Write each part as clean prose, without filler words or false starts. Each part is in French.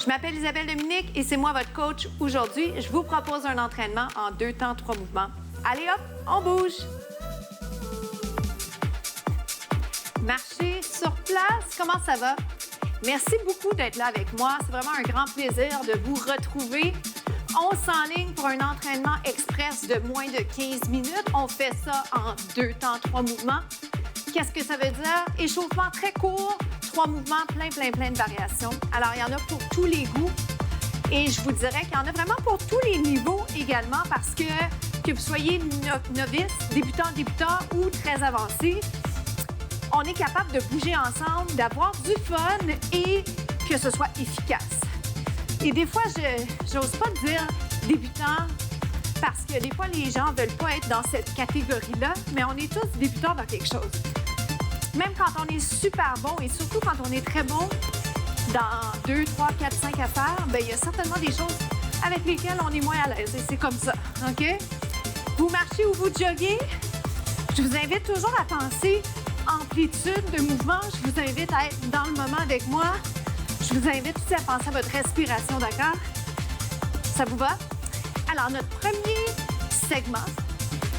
Je m'appelle Isabelle Dominique et c'est moi votre coach aujourd'hui. Je vous propose un entraînement en 2 temps, 3 mouvements. Allez hop, on bouge! Marcher sur place, comment ça va? Merci beaucoup d'être là avec moi. C'est vraiment un grand plaisir de vous retrouver. On s'enligne pour un entraînement express de moins de 15 minutes. On fait ça en 2 temps, 3 mouvements. Qu'est-ce que ça veut dire? Échauffement très court, 3 mouvements, plein de variations. Alors, il y en a pour tous les goûts. Et je vous dirais qu'il y en a vraiment pour tous les niveaux également parce que vous soyez novice, débutant ou très avancé, on est capable de bouger ensemble, d'avoir du fun et que ce soit efficace. Et des fois, j'ose pas dire débutant parce que des fois, les gens veulent pas être dans cette catégorie-là, mais on est tous débutants dans quelque chose. Même quand on est super bon et surtout quand on est très bon dans 2, 3, 4, 5 affaires, bien, il y a certainement des choses avec lesquelles on est moins à l'aise et c'est comme ça, OK? Vous marchez ou vous joguez, je vous invite toujours à penser amplitude de mouvement. Je vous invite à être dans le moment avec moi. Je vous invite aussi à penser à votre respiration, d'accord? Ça vous va? Alors, notre premier segment,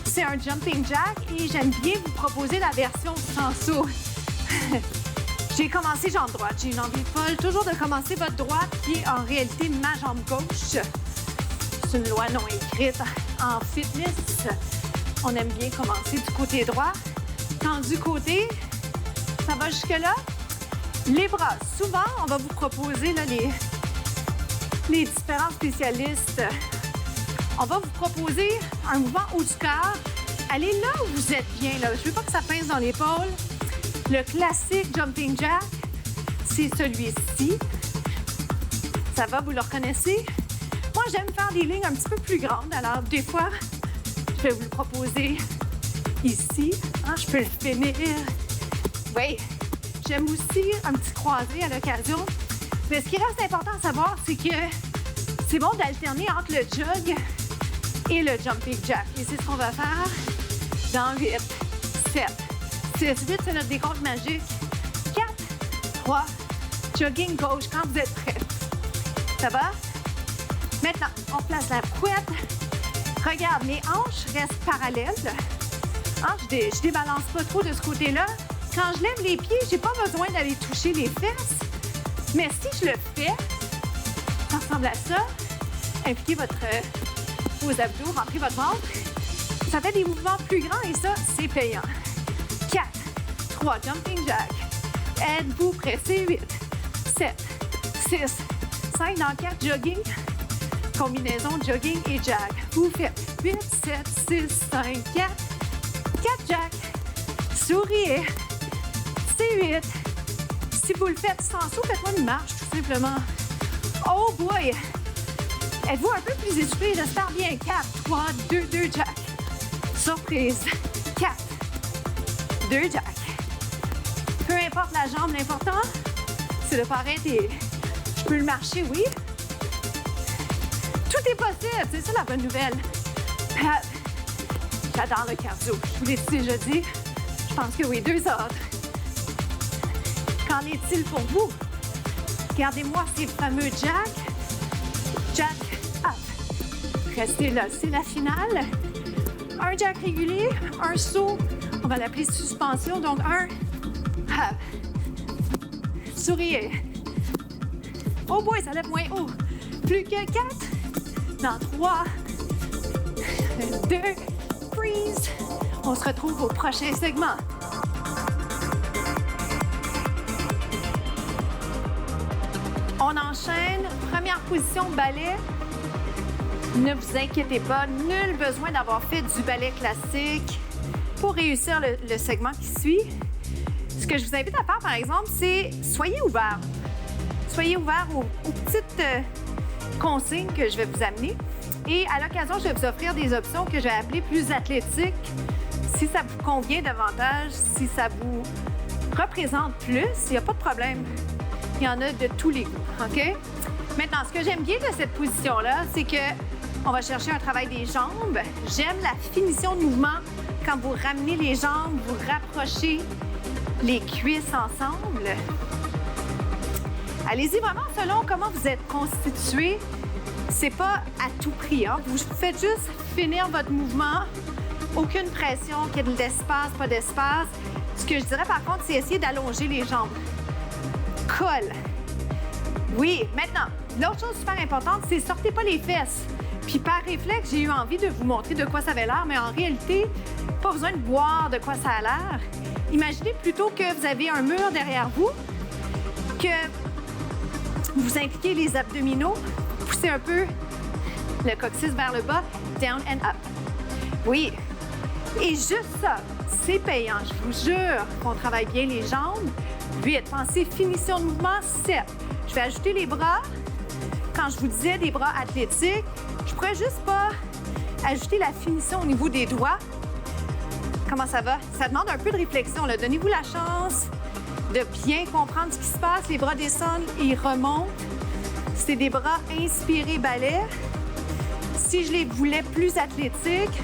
c'est un jumping jack et j'aime bien vous proposer la version sans saut. J'ai commencé jambe droite. J'ai une envie folle toujours de commencer votre droite qui est en réalité ma jambe gauche. C'est une loi non écrite en fitness. On aime bien commencer du côté droit. Quand du côté, ça va jusque-là. Les bras, souvent, on va vous proposer là, les différents spécialistes. On va vous proposer un mouvement haut du corps. Allez là où vous êtes bien. Là. Je ne veux pas que ça pince dans l'épaule. Le classique jumping jack, c'est celui-ci. Ça va, vous le reconnaissez? Moi, j'aime faire des lignes un petit peu plus grandes. Alors, des fois, je vais vous le proposer ici. Hein, je peux le finir. Oui. J'aime aussi un petit croisé à l'occasion. Mais ce qui reste important à savoir, c'est que c'est bon d'alterner entre le jog et le jumping jack. Et c'est ce qu'on va faire dans 8, 7, 6, 8, c'est notre décompte magique. 4, 3, jogging gauche quand vous êtes prêts. Ça va? Maintenant, on place la couette. Regarde, mes hanches restent parallèles. Hein, je débalance pas trop de ce côté-là. Quand je lève les pieds, j'ai pas besoin d'aller toucher les fesses. Mais si je le fais, ça ressemble à ça. Impliquez vos abdos, rentrez votre ventre. Ça fait des mouvements plus grands et ça, c'est payant. 4, 3, jumping jack. Êtes-vous pressé? 8, 7, 6, 5 dans 4, jogging. Combinaison jogging et jack. Vous faites 8, 7, 6, 5, 4. 4 jack. Souriez. C'est 8. Si vous le faites sans saut, faites-moi une marche, tout simplement. Oh boy! Êtes-vous un peu plus essoufflé? J'espère bien. 4, 3, 2, 2 jack. Surprise. 4, 2 jack. Peu importe la jambe, l'important, c'est de ne pas arrêter. Je peux le marcher, oui. Tout est possible, c'est ça la bonne nouvelle. J'adore le cardio. Je vous l'ai déjà dit. Je pense que oui, 2 autres. Qu'en est-il pour vous? Regardez-moi ces fameux jack. Jack up. Restez là, c'est la finale. Un jack régulier, un saut. On va l'appeler suspension. Donc, un up. Souriez. Oh boy, ça lève moins haut. Plus que 4. Dans 3, 2, freeze. On se retrouve au prochain segment. On enchaîne. Première position, ballet. Ne vous inquiétez pas, nul besoin d'avoir fait du ballet classique pour réussir le segment qui suit. Ce que je vous invite à faire, par exemple, c'est soyez ouverts. Soyez ouverts aux petites consignes que je vais vous amener. Et à l'occasion, je vais vous offrir des options que je vais appeler plus athlétiques. Si ça vous convient davantage, si ça vous représente plus, il n'y a pas de problème. Il y en a de tous les goûts, OK? Maintenant, ce que j'aime bien de cette position-là, c'est qu'on va chercher un travail des jambes. J'aime la finition de mouvement. Quand vous ramenez les jambes, vous rapprochez les cuisses ensemble. Allez-y vraiment selon comment vous êtes constitué. C'est pas à tout prix, hein? Vous faites juste finir votre mouvement. Aucune pression, qu'il y ait de l'espace, pas d'espace. Ce que je dirais par contre, c'est essayer d'allonger les jambes. Colle. Oui, maintenant, l'autre chose super importante, c'est sortez pas les fesses. Puis par réflexe, j'ai eu envie de vous montrer de quoi ça avait l'air, mais en réalité, pas besoin de boire de quoi ça a l'air. Imaginez plutôt que vous avez un mur derrière vous, que vous impliquez les abdominaux, poussez un peu le coccyx vers le bas, down and up. Oui. Et juste ça, c'est payant. Je vous jure qu'on travaille bien les jambes. 8. Pensez finition de mouvement. 7. Je vais ajouter les bras. Quand je vous disais des bras athlétiques, je pourrais juste pas ajouter la finition au niveau des doigts. Comment ça va? Ça demande un peu de réflexion. Donnez-vous la chance de bien comprendre ce qui se passe. Les bras descendent et ils remontent. C'est des bras inspirés balai. Si je les voulais plus athlétiques,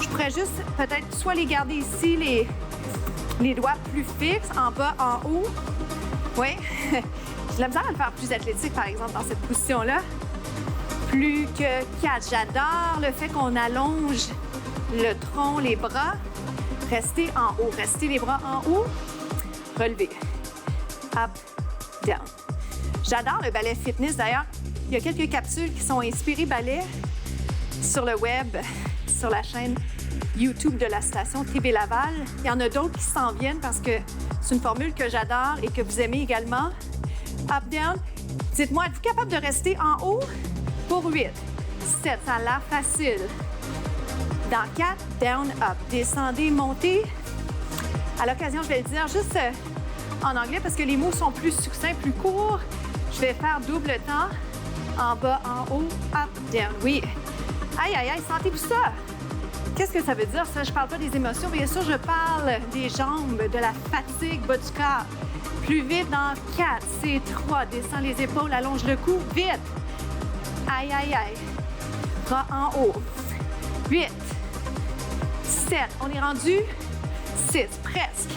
je pourrais juste peut-être soit les garder ici, les doigts plus fixes, en bas, en haut. Oui. J'ai la misère à le faire plus athlétique, par exemple, dans cette position-là. Plus que 4. J'adore le fait qu'on allonge le tronc, les bras. Restez en haut. Restez les bras en haut. Relevez. Up, down. J'adore le ballet fitness. D'ailleurs, il y a quelques capsules qui sont inspirées ballet sur le web, sur la chaîne YouTube de la station TV Laval. Il y en a d'autres qui s'en viennent parce que c'est une formule que j'adore et que vous aimez également. Up, down. Dites-moi, êtes-vous capable de rester en haut pour 8? 7, ça a l'air facile. Dans 4, down, up. Descendez, montez. À l'occasion, je vais le dire juste en anglais parce que les mots sont plus succincts, plus courts. Je vais faire double temps. En bas, en haut, up, down. Oui. Aïe, aïe, aïe, sentez-vous ça? Qu'est-ce que ça veut dire, ça? Je parle pas des émotions, bien sûr, je parle des jambes, de la fatigue, bas du corps. Plus vite dans 4, c'est 3. Descends les épaules, allonge le cou, vite. Aïe, aïe, aïe. Bras en haut. 8. 7. On est rendu 6, presque.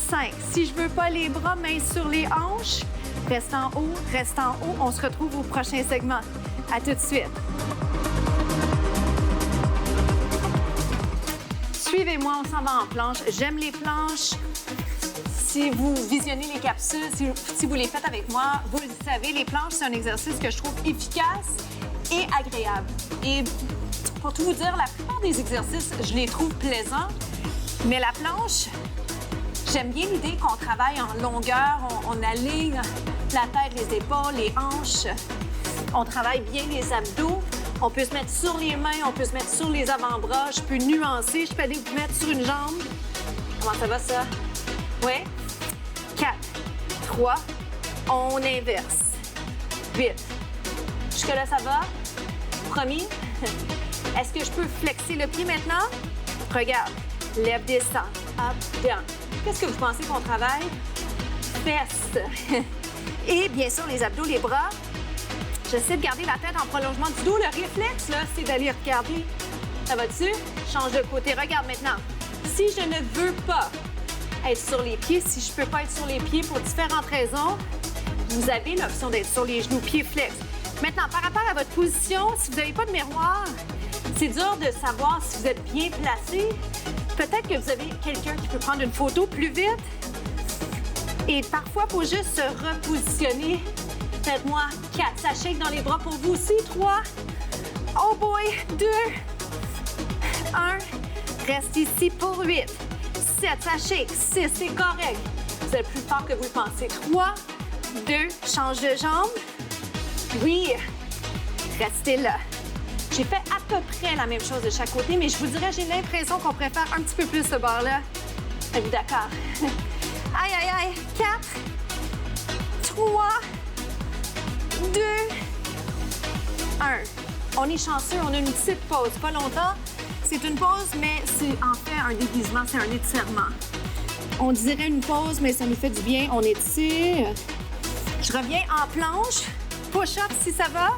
5. Si je veux pas les bras, mains sur les hanches, reste en haut, reste en haut. On se retrouve au prochain segment. À tout de suite. Suivez-moi, on s'en va en planche. J'aime les planches. Si vous visionnez les capsules, si vous les faites avec moi, vous le savez, les planches, c'est un exercice que je trouve efficace et agréable. Et pour tout vous dire, la plupart des exercices, je les trouve plaisants, mais la planche, j'aime bien l'idée qu'on travaille en longueur, on aligne la tête, les épaules, les hanches, on travaille bien les abdos. On peut se mettre sur les mains, on peut se mettre sur les avant-bras. Je peux nuancer, je peux aller vous mettre sur une jambe. Comment ça va, ça? Oui. 4, 3, on inverse. 8. Jusque-là, ça va? Promis? Est-ce que je peux flexer le pied maintenant? Regarde. Lève, descend. Up, down. Qu'est-ce que vous pensez qu'on travaille? Fesses. Et bien sûr, les abdos, les bras. J'essaie de garder la tête en prolongement du dos. Le réflexe, là, c'est d'aller regarder. Ça va-tu? Change de côté. Regarde maintenant. Si je ne veux pas être sur les pieds, si je ne peux pas être sur les pieds pour différentes raisons, vous avez l'option d'être sur les genoux, pieds flex. Maintenant, par rapport à votre position, si vous n'avez pas de miroir, c'est dur de savoir si vous êtes bien placé. Peut-être que vous avez quelqu'un qui peut prendre une photo plus vite. Et parfois, il faut juste se repositionner. Faites-moi 4. Ça shake dans les bras pour vous aussi. 3. Oh boy. 2. 1. Reste ici pour 8. 7. Ça shake. 6. C'est correct. Vous êtes plus fort que vous le pensez. 3. 2. Change de jambe. Oui. Restez là. J'ai fait à peu près la même chose de chaque côté, mais je vous dirais, j'ai l'impression qu'on préfère un petit peu plus ce bord-là. Êtes-vous d'accord? Aïe, aïe, aïe. 4. 3. 2, 1. On est chanceux, on a une petite pause, pas longtemps. C'est une pause, mais c'est en fait un déguisement, c'est un étirement. On dirait une pause, mais ça nous fait du bien, on étire. Je reviens en planche. Push-up si ça va.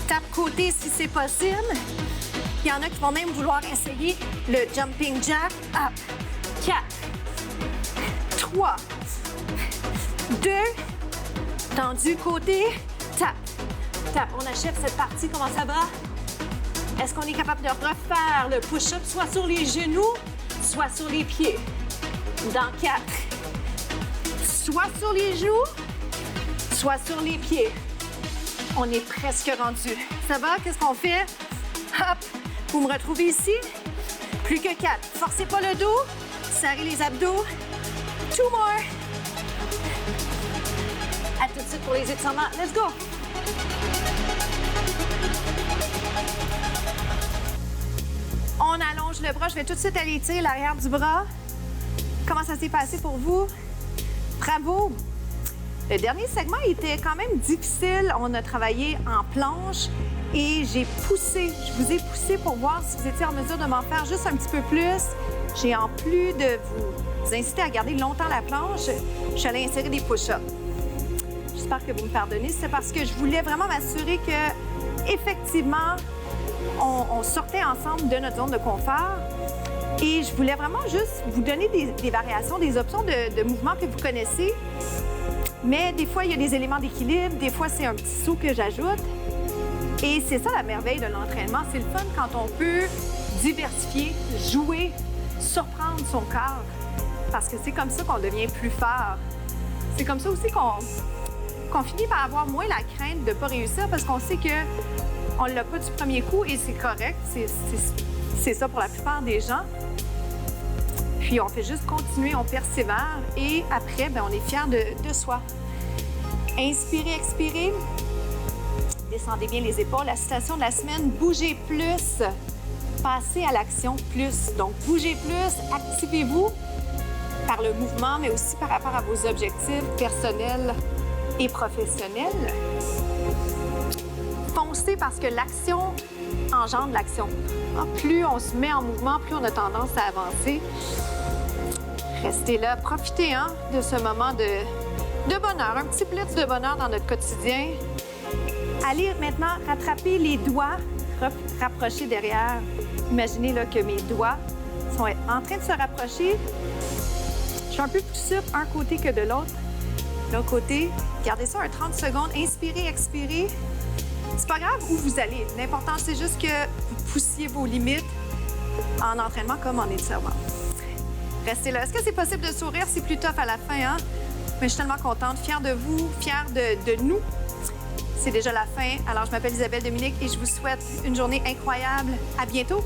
Tape côté si c'est possible. Il y en a qui vont même vouloir essayer le jumping jack. Up. 4, 3, 2, Tendu côté, tap, tap. On achève cette partie, comment ça va? Est-ce qu'on est capable de refaire le push-up soit sur les genoux, soit sur les pieds? Dans 4. Soit sur les genoux, soit sur les pieds. On est presque rendu. Ça va? Qu'est-ce qu'on fait? Hop! Vous me retrouvez ici. Plus que 4. Forcez pas le dos. Serrez les abdos. 2 more. À tout de suite pour les étirements. Let's go! On allonge le bras. Je vais tout de suite aller étirer l'arrière du bras. Comment ça s'est passé pour vous? Bravo! Le dernier segment était quand même difficile. On a travaillé en planche et j'ai poussé. Je vous ai poussé pour voir si vous étiez en mesure de m'en faire juste un petit peu plus. J'ai, en plus de vous inciter à garder longtemps la planche, je suis allée insérer des push-ups. J'espère que vous me pardonnez. C'est parce que je voulais vraiment m'assurer que, effectivement, on sortait ensemble de notre zone de confort. Et je voulais vraiment juste vous donner des variations, des options de mouvements que vous connaissez. Mais des fois, il y a des éléments d'équilibre. Des fois, c'est un petit saut que j'ajoute. Et c'est ça la merveille de l'entraînement. C'est le fun quand on peut diversifier, jouer, surprendre son corps. Parce que c'est comme ça qu'on devient plus fort. C'est comme ça aussi qu'on finit par avoir moins la crainte de ne pas réussir parce qu'on sait qu'on ne l'a pas du premier coup et c'est correct. C'est ça pour la plupart des gens. Puis on fait juste continuer, on persévère et après, bien, on est fiers de soi. Inspirez, expirez. Descendez bien les épaules. La citation de la semaine, bougez plus. Passez à l'action plus. Donc, bougez plus, activez-vous par le mouvement, mais aussi par rapport à vos objectifs personnels et professionnels. Foncez parce que l'action engendre l'action. Plus on se met en mouvement, plus on a tendance à avancer. Restez là, profitez de ce moment de bonheur, un petit blitz de bonheur dans notre quotidien. Allez maintenant rattraper les doigts, rapprocher derrière. Imaginez là, que mes doigts sont en train de se rapprocher. Je suis un peu plus souple un côté que de l'autre. L'autre côté, gardez ça un 30 secondes. Inspirez, expirez. C'est pas grave où vous allez. L'important, c'est juste que vous poussiez vos limites en entraînement comme en étirement. Restez là. Est-ce que c'est possible de sourire? C'est plus tough à la fin, hein? Mais je suis tellement contente, fière de vous, fière de nous. C'est déjà la fin. Alors, je m'appelle Isabelle Dominique et je vous souhaite une journée incroyable. À bientôt!